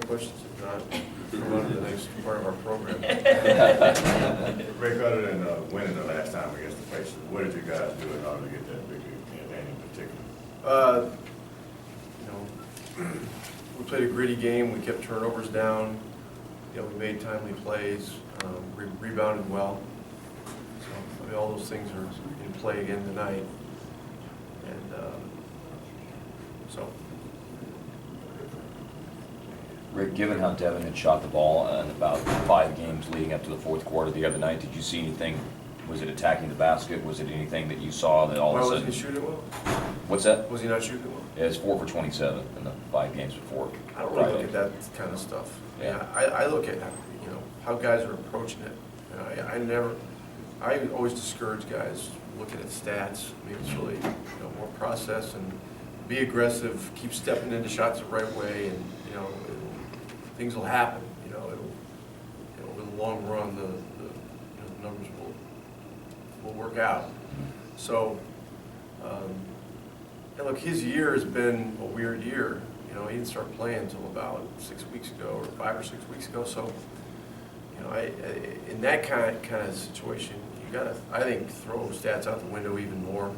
questions. If not, move on to the next part of our program. Rick, other than winning the last time against the Pacers, what did you guys do in order to get that victory in particular? We played a gritty game. We kept turnovers down. We made timely plays, rebounded well. So all those things are in play again tonight. And so. Rick, given how Devin had shot the ball in about 5 games leading up to the fourth quarter the other night, did you see anything? Was it attacking the basket? Was it anything that you saw that all of a sudden? Why wasn't he shooting well? What's that? Was he not shooting well? Yeah, it's 4 for 27 in the 5 games before. I don't really look at that kind of stuff. Yeah. I look at how guys are approaching it. I always discourage guys looking at stats. I mean, it's really more process and be aggressive. Keep stepping into shots the right way, and things will happen. It'll in the long run the numbers will work out. So. And look, his year has been a weird year. He didn't start playing until about 6 weeks ago, or 5 or 6 weeks ago. So, in that kind of situation, you gotta, I think, throw stats out the window even more.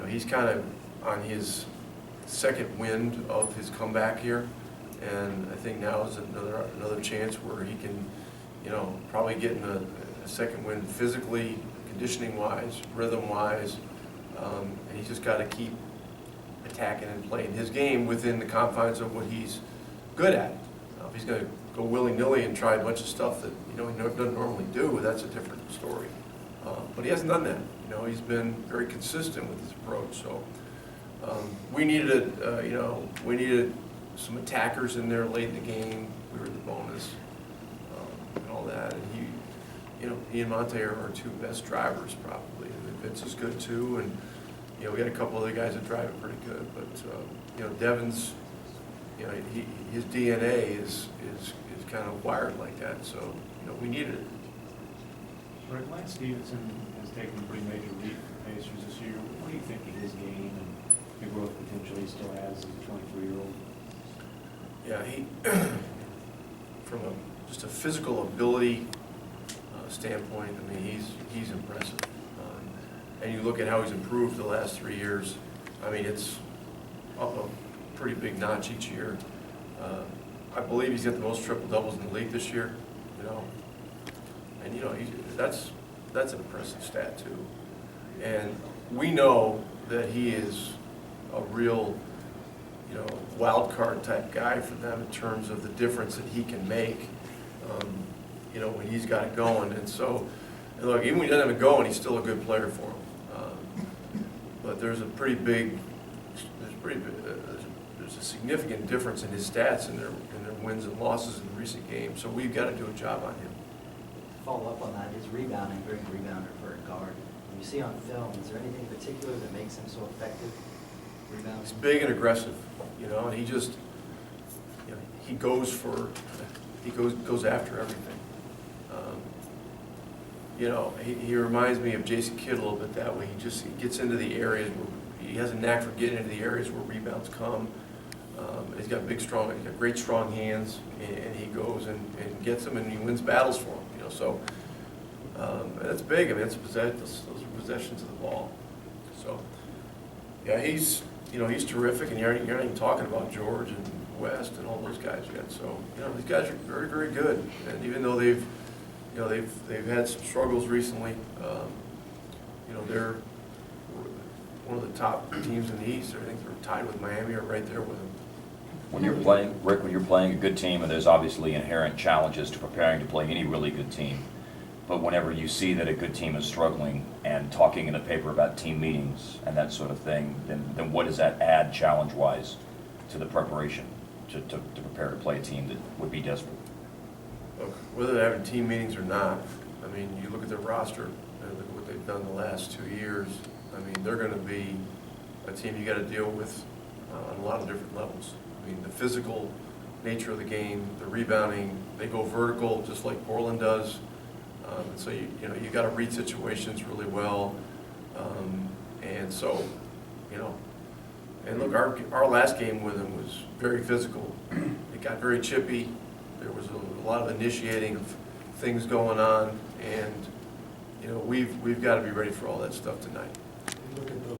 He's kind of on his second wind of his comeback here, and I think now is another chance where he can, probably get in a second wind physically, conditioning-wise, rhythm-wise. And he's just got to keep attacking and playing his game within the confines of what he's good at. If he's going to go willy-nilly and try a bunch of stuff that he doesn't normally do, that's a different story. But he hasn't done that. He's been very consistent with his approach. So we needed some attackers in there late in the game. We were the bonus and all that. And he and Monte are our 2 best drivers probably. And Vince is good too. And we got a couple other guys that drive it pretty good, but Devin's, his DNA is kind of wired like that. So we needed it. Rick, Lance Stevenson has taken a pretty major leap for the Pacers this year. What do you think of his game and the growth potential he still has as a 23-year-old? Yeah, he from just a physical ability standpoint, I mean, he's impressive. And you look at how he's improved the last 3 years. I mean, it's up a pretty big notch each year. I believe he's got the most triple doubles in the league this year. And that's an impressive stat too. And we know that he is a real, wild card type guy for them in terms of the difference that he can make. When he's got it going. And so, look, even when he doesn't have it going, he's still a good player for him. But there's a significant difference in his stats and their wins and losses in the recent games. So we've got to do a job on him. Follow up on that, his rebounding, great rebounder for a guard. When you see on film, is there anything particular that makes him so effective rebounding? He's big and aggressive, and he just, he goes after everything. He reminds me of Jason Kidd a little bit that way. He gets into the areas where he has a knack for getting into the areas where rebounds come. He's got great strong hands, and he goes and gets them, and he wins battles for them. So that's big. I mean, those are possessions of the ball. So yeah, he's terrific, and you're not even talking about George and West and all those guys yet. So these guys are very, very good, and even though they've had some struggles recently, they're one of the top teams in the East. I think they're tied with Miami or right there with them. When you're playing, Rick, when you're playing a good team, and there's obviously inherent challenges to preparing to play any really good team, but whenever you see that a good team is struggling and talking in the paper about team meetings and that sort of thing, then what does that add challenge-wise to the preparation to prepare to play a team that would be desperate? Look, whether they're having team meetings or not, I mean, you look at their roster and look at what they've done the last 2 years. I mean, they're going to be a team you got to deal with on a lot of different levels. I mean, the physical nature of the game, the rebounding, they go vertical just like Portland does. So you got to read situations really well. And so, and look, our last game with them was very physical. it got very chippy. There was a lot of initiating of things going on, and, you know, we've got to be ready for all that stuff tonight. Look at the